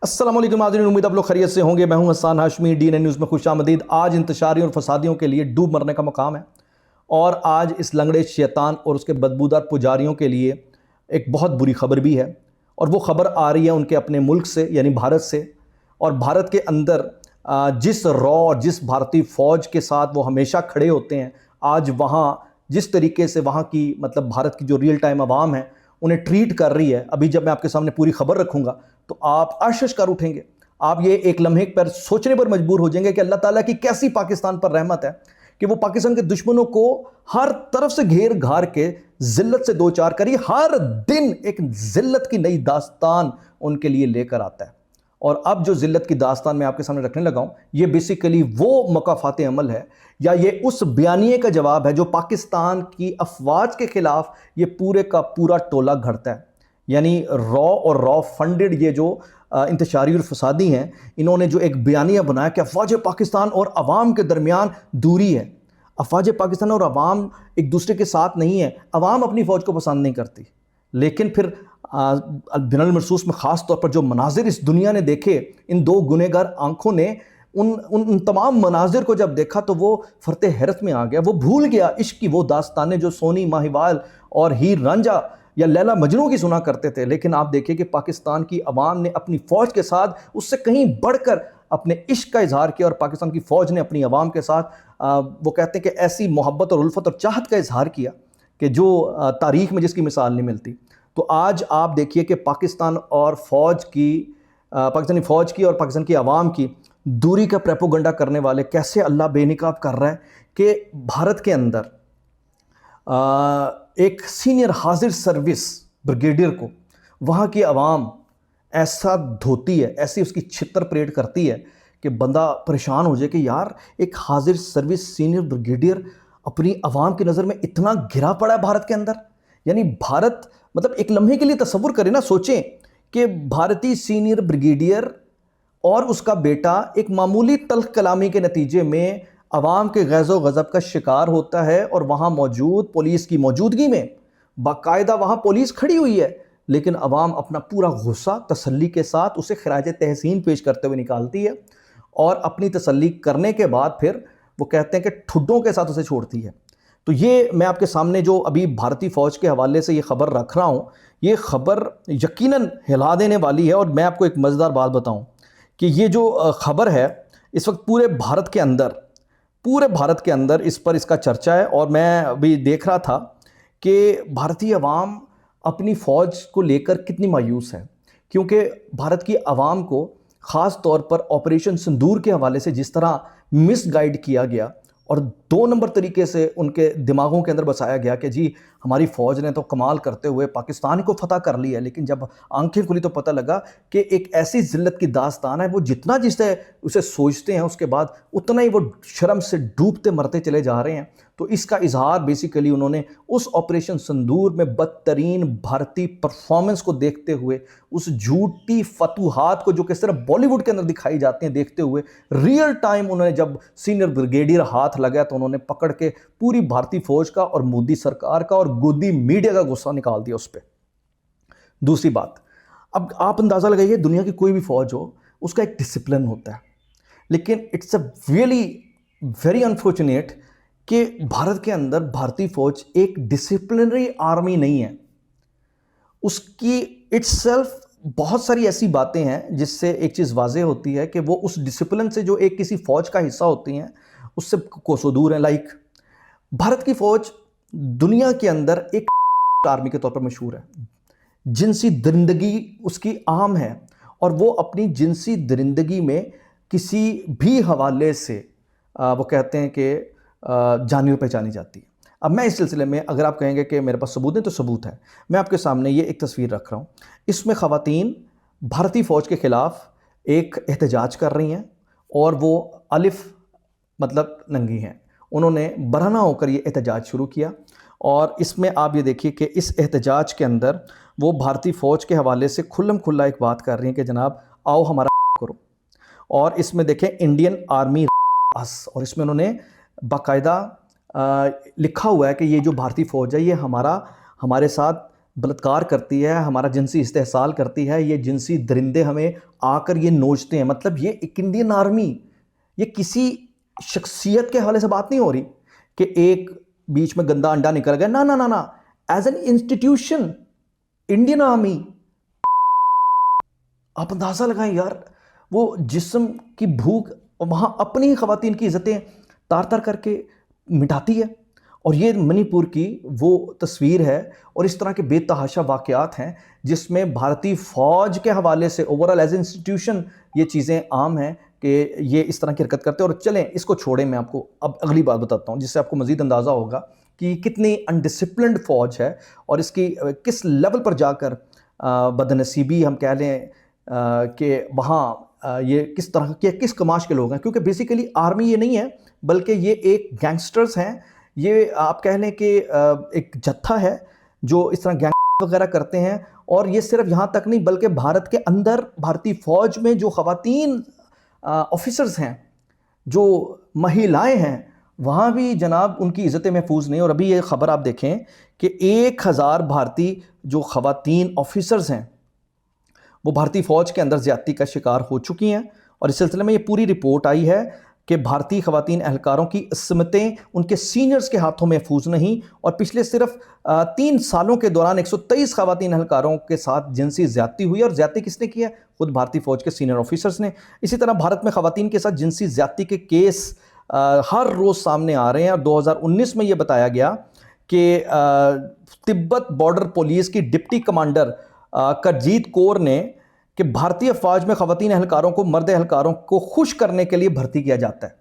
अस्सलाम वालेकुम नाज़रीन, उम्मीद आप लोग खैरियत से होंगे। मैं हूं हसन हाशमी, डीएनए न्यूज़ में खुशामदीद। आज इंतशारी और फसादियों के लिए डूब मरने का मकाम है और आज इस लंगड़े शैतान और उसके बदबूदार पुजारियों के लिए एक बहुत बुरी खबर भी है। और वो खबर आ रही है उनके अपने मुल्क से, यानी भारत से। और भारत के अंदर जिस रॉ और जिस भारतीय फ़ौज के साथ वो हमेशा खड़े होते हैं, आज वहाँ जिस तरीके से वहाँ की मतलब भारत की जो रियल टाइम आवाम है उन्हें ट्रीट कर रही है, अभी जब मैं आपके सामने पूरी खबर रखूँगा तो आप अर्श कर उठेंगे। आप ये एक लम्हे पर सोचने पर मजबूर हो जाएंगे कि अल्लाह ताला की कैसी पाकिस्तान पर रहमत है कि वो पाकिस्तान के दुश्मनों को हर तरफ से घेर घार के जिल्लत से दो चार करी, हर दिन एक जिल्लत की नई दास्तान उनके लिए लेकर आता है। और अब जो जिल्लत की दास्तान मैं आपके सामने रखने लगा हूं, ये बेसिकली वो मकाफात अमल है या ये उस बयानिए का जवाब है जो पाकिस्तान की अफवाज के खिलाफ ये पूरे का पूरा टोला घड़ता है। यानी रॉ और रॉ फंडेड ये जो इंतशारी और फसादी हैं, इन्होंने जो एक बयानिया बनाया कि अफवाज पाकिस्तान और अवाम के दरमियान दूरी है। अफवाज पाकिस्तान और अवाम एक दूसरे के साथ नहीं है। अवाम अपनी फ़ौज को पसंद नहीं करती, लेकिन फिर बिनल महसूस में ख़ास तौर पर जो मनाजिर इस दुनिया ने देखे, इन दो गुनहगार आंखों ने उन तमाम मनाजिर को जब देखा तो वो फरते हैरत में आ गया। वो भूल गया इश्क की वो दास्तानें जो सोनी माहिवाल और हीर रांझा या लैला मजनू की सुना करते थे। लेकिन आप देखिए कि पाकिस्तान की अवाम ने अपनी फ़ौज के साथ उससे कहीं बढ़कर अपने इश्क का इजहार किया और पाकिस्तान की फ़ौज ने अपनी अवाम के साथ वो कहते हैं कि ऐसी मोहब्बत और उल्फत और चाहत का इजहार किया कि जो तारीख़ में जिसकी मिसाल नहीं मिलती। तो आज आप देखिए कि पाकिस्तान और फ़ौज की पाकिस्तानी फ़ौज की और पाकिस्तान की आवाम की दूरी का प्रेपोगंडा करने वाले कैसे अल्लाह बेनकाब कर रहा है कि भारत के अंदर एक सीनियर हाजिर सर्विस ब्रिगेडियर को वहाँ की आवाम ऐसा धोती है, ऐसी उसकी छितर परेड करती है कि बंदा परेशान हो जाए कि यार एक हाजिर सर्विस सीनियर ब्रिगेडियर अपनी आवाम की नज़र में इतना गिरा पड़ा है भारत के अंदर। यानी भारत मतलब एक लम्हे के लिए तसव्वुर करें ना, सोचें कि भारतीय सीनियर ब्रिगेडियर और उसका बेटा एक मामूली तल्ख कलामी के नतीजे में अवाम के गैज़ो गज़ब का शिकार होता है और वहाँ मौजूद पुलिस की मौजूदगी में बाकायदा वहाँ पुलिस खड़ी हुई है, लेकिन अवाम अपना पूरा गुस्सा तसल्ली के साथ उसे खराज तहसीन पेश करते हुए निकालती है और अपनी तसल्ली करने के बाद फिर वो कहते हैं कि ठुड्डों के साथ उसे छोड़ती है। तो ये मैं आपके सामने जो अभी भारतीय फ़ौज के हवाले से ये ख़बर रख रहा हूँ, ये ख़बर यकीनन हिला देने वाली है। और मैं आपको एक मज़ेदार बात बताऊँ कि ये जो ख़बर है इस वक्त पूरे भारत के अंदर इस पर इसका चर्चा है। और मैं अभी देख रहा था कि भारतीय अवाम अपनी फ़ौज को लेकर कितनी मायूस है, क्योंकि भारत की अवाम को ख़ास तौर पर ऑपरेशन सिंदूर के हवाले से जिस तरह मिसगाइड किया गया और दो नंबर तरीके से उनके दिमागों के अंदर बसाया गया कि जी हमारी फ़ौज ने तो कमाल करते हुए पाकिस्तान को फतह कर लिया, लेकिन जब आंखें खुली तो पता लगा कि एक ऐसी जिल्लत की दास्तान है, वो जितना जिसे उसे सोचते हैं उसके बाद उतना ही वो शर्म से डूबते मरते चले जा रहे हैं। तो इसका इजहार बेसिकली उन्होंने उस ऑपरेशन सिंदूर में बदतरीन भारतीय परफॉर्मेंस को देखते हुए, उस झूठी फतूहात को जो किस तरह बॉलीवुड के अंदर दिखाई जाती हैं देखते हुए, रियल टाइम उन्होंने जब सीनियर ब्रिगेडियर हाथ लगा तो उन्होंने पकड़ के पूरी भारतीय फ़ौज का और मोदी सरकार का और गोदी मीडिया का गुस्सा निकाल दिया उस पर। दूसरी बात, अब आप अंदाज़ा लगाइए, दुनिया की कोई भी फ़ौज हो उसका एक डिसिप्लिन होता है, लेकिन it's a really very unfortunate कि भारत के अंदर भारतीय फ़ौज एक डिसिप्लिनरी आर्मी नहीं है। उसकी इट्सेल्फ बहुत सारी ऐसी बातें हैं जिससे एक चीज़ वाज़ेह होती है कि वो उस डिसिप्लिन से जो एक किसी फ़ौज का हिस्सा होती हैं उससे कोसों दूर हैं। लाइक भारत की फ़ौज दुनिया के अंदर एक आर्मी के तौर पर मशहूर है। जिनसी दरिंदगी उसकी आम है और वो अपनी जिनसी दरिंदगी में किसी भी हवाले से वो कहते हैं कि जानी और पहचानी जाती है। अब मैं इस सिलसिले में अगर आप कहेंगे कि मेरे पास सबूत है तो सबूत है। मैं आपके सामने ये एक तस्वीर रख रहा हूँ, इसमें ख़वातीन भारतीय फ़ौज के ख़िलाफ़ एक एहतजाज कर रही हैं और वो अलिफ मतलब नंगी हैं। उन्होंने बरहना होकर ये एहतजाज शुरू किया और इसमें आप ये देखिए कि इस एहतजाज के अंदर वो भारतीय फ़ौज के हवाले से खुल्लम खुल्ला एक बात कर रही हैं कि जनाब आओ हमारा करो। और इसमें देखें इंडियन आर्मी और इसमें उन्होंने बाकायदा लिखा हुआ है कि ये जो भारतीय फ़ौज है ये हमारे साथ बलात्कार करती है, हमारा जिनसी इस्तेहसाल करती है, ये जिनसी दरिंदे हमें आकर ये नोचते हैं। मतलब ये एक इंडियन आर्मी, ये किसी शख्सियत के हवाले से बात नहीं हो रही कि एक बीच में गंदा अंडा निकल गया, ना ना ना ना, as an institution Indian Army. आप अंदाजा लगाएं यार, वो जिस्म की भूख वहां अपनी ही खवातीन की इज्जतें तार तार करके मिटाती है। और ये मणिपुर की वो तस्वीर है, और इस तरह के बेतहाशा वाक़यात हैं जिसमें भारतीय फ़ौज के हवाले से ओवरऑल एज इंस्टीट्यूशन ये चीज़ें आम हैं कि ये इस तरह की हरकत करते हैं। और चलें इसको छोड़ें, मैं आपको अब अगली बात बताता हूँ जिससे आपको मज़ीद अंदाज़ा होगा कि कितनी अनडिसिप्लिन्ड फ़ौज है और इसकी किस लेवल पर जाकर बदनसीबी हम कह लें कि वहाँ ये किस तरह के किस कमाश के लोग हैं। क्योंकि बेसिकली आर्मी ये नहीं है, बल्कि ये एक गैंगस्टर्स हैं। ये आप कह लें कि एक जत्था है जो इस तरह गैंग वगैरह करते हैं। और ये सिर्फ यहाँ तक नहीं, बल्कि भारत के अंदर भारतीय फ़ौज में जो ख़वातीन ऑफिसर्स हैं, जो महिलाएं हैं, वहाँ भी जनाब उनकी इज़्ज़तें महफूज नहीं। और अभी ये ख़बर आप देखें कि 1000 भारतीय जो ख़वातीन ऑफिसर्स हैं वो भारतीय फ़ौज के अंदर ज़्यादती का शिकार हो चुकी हैं। और इस सिलसिले में ये पूरी रिपोर्ट आई है कि भारतीय ख़वातीन एहलकारों की इस्मतें उनके सीनियर्स के हाथों महफूज नहीं। और पिछले सिर्फ 3 सालों के दौरान 123 ख़वातीन एहलकारों के साथ जिनसी ज़्यादती हुई। और ज़्यादती किसने किया? खुद भारतीय फ़ौज के सीनियर ऑफिसर्स ने। इसी तरह भारत में ख़वातीन के साथ जिनसी ज़्यादती के केस हर रोज़ सामने आ रहे हैं। और 2019 में ये बताया गया कि तिब्बत बॉर्डर पुलिस की डिप्टी कमांडर करजीत कौर ने कि भारतीय फ़ौज में ख़वातीन एहलकारों को, मर्द एहलकारों को खुश करने के लिए भर्ती किया जाता है।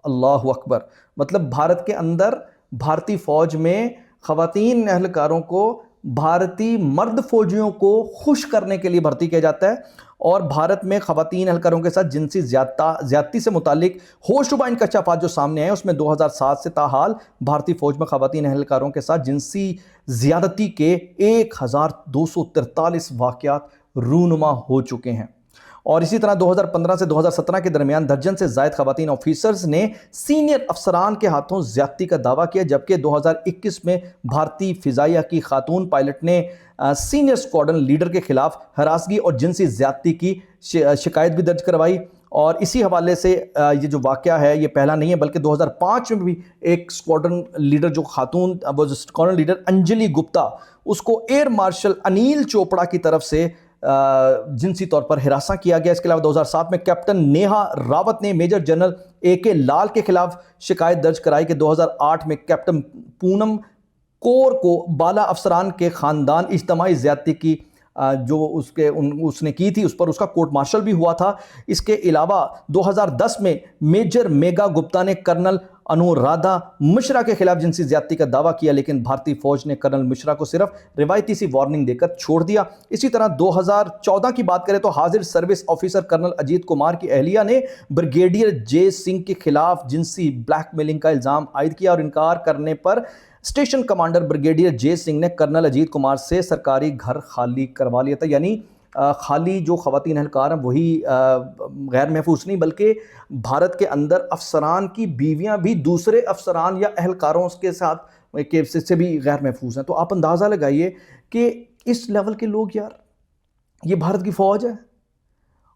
अल्लाहु अकबर। मतलब भारत के अंदर भारतीय फ़ौज में ख़वातीन एहलकारों को भारतीय मर्द फ़ौजियों को खुश करने के लिए भर्ती किया जाता है। और भारत में ख़वातीन एहलकारों के साथ जिनसी ज़्यादती से मुतालिक होशरुबा इंकशाफात जो सामने आए, उसमें 2007 से ताहाल भारतीय फ़ौज में ख़वातीन एहलकारों के साथ जिनसी ज़्यादती के 1243 वाक़यात रूनुमा हो चुके हैं। और इसी तरह 2015 से 2017 के दरमियान दर्जन से ज़ायद ख़वातीन ऑफिसर्स ने सीनियर अफसरान के हाथों ज़्यादती का दावा किया। जबकि 2021 में भारतीय फ़िज़ाइया की खातून पायलट ने सीनियर स्क्वाड्रन लीडर के खिलाफ हरासगी और जिनसी ज़्यादती की शिकायत भी दर्ज करवाई। और इसी हवाले से ये जो वाक़या है ये पहला नहीं है, बल्कि 2005 में भी एक स्क्वाड्रन लीडर जो खातून, वो स्क्वाड्रन लीडर अंजलि गुप्ता, उसको एयर मार्शल अनिल चोपड़ा की तरफ से जिनसी तौर पर हिरासा किया गया। इसके अलावा 2007 में कैप्टन नेहा रावत ने मेजर जनरल AK लाल के खिलाफ शिकायत दर्ज कराई कि 2008 में कैप्टन पूनम कौर को बाला अफसरान के ख़ानदान इज्तिमाई ज़्यादती की जो उसने की थी उस पर उसका कोर्ट मार्शल भी हुआ था। इसके अलावा 2010 में मेजर मेगा गुप्ता ने कर्नल अनुराधा मिश्रा के खिलाफ जिनसी ज़्यादती का दावा किया, लेकिन भारतीय फ़ौज ने कर्नल मिश्रा को सिर्फ रिवायती सी वार्निंग देकर छोड़ दिया। इसी तरह 2014 की बात करें तो हाजिर service officer colonel Ajit Kumar की अहलिया ने ब्रिगेडियर जे सिंह के खिलाफ जिनसी ब्लैकमेलिंग का इल्ज़ाम आयद किया। और इनकार करने पर स्टेशन कमांडर ब्रिगेडियर जे सिंह ने कर्नल अजीत कुमार से सरकारी घर खाली करवा लिया था। यानी खाली जो ख़वातीन एहलकार हैं वही गैर महफूज नहीं, बल्कि भारत के अंदर अफसरान की बीवियां भी दूसरे अफसरान या एहलकारों के साथ से भी गैर महफूज हैं। तो आप अंदाज़ा लगाइए कि इस लेवल के लोग, यार ये भारत की फ़ौज है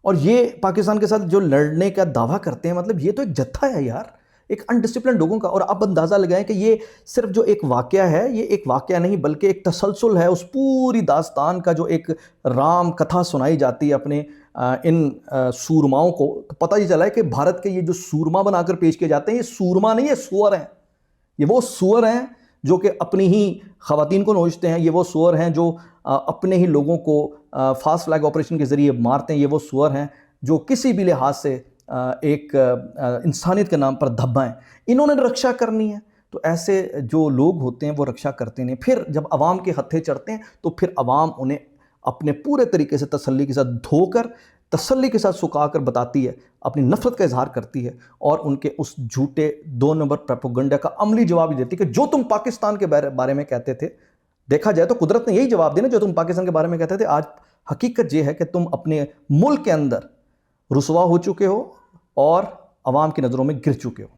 और ये पाकिस्तान के साथ जो लड़ने का दावा करते हैं। मतलब ये तो एक जत्था है यार, एक अनडिसिप्लिन लोगों का। और आप अंदाज़ा लगाएं कि ये सिर्फ जो एक वाक़या है, ये एक वाक़या नहीं बल्कि एक तसलसल है उस पूरी दास्तान का जो एक राम कथा सुनाई जाती है अपने इन सूरमाओं को। तो पता ही चला है कि भारत के ये जो सूरमा बनाकर पेश किए जाते हैं, ये सूरमा नहीं है, सुअर हैं। ये वो सुअर हैं जो कि अपनी ही ख़वातीन को नोचते हैं। ये वो सुअर हैं जो अपने ही लोगों को फास्ट फ्लैग ऑपरेशन के ज़रिए मारते हैं। ये वो सुअर हैं जो किसी भी लिहाज से एक इंसानियत के नाम पर धब्बा हैं। इन्होंने रक्षा करनी है, तो ऐसे जो लोग होते हैं वो रक्षा करते नहीं। फिर जब अवाम के हत्थे चढ़ते हैं तो फिर अवाम उन्हें अपने पूरे तरीके से तसल्ली के साथ धोकर, तसल्ली के साथ सुखाकर बताती है, अपनी नफ़रत का इजहार करती है और उनके उस झूठे 2 नंबर प्रोपेगेंडा का अमली जवाब ही देती है कि जो तुम पाकिस्तान के बारे में कहते थे। देखा जाए तो कुदरत ने यही जवाब दिया ना, जो तुम पाकिस्तान के बारे में कहते थे। आज हकीकत यह है कि तुम अपने मुल्क के अंदर रुसवा हो चुके हो और अवाम की नज़रों में गिर चुके हो।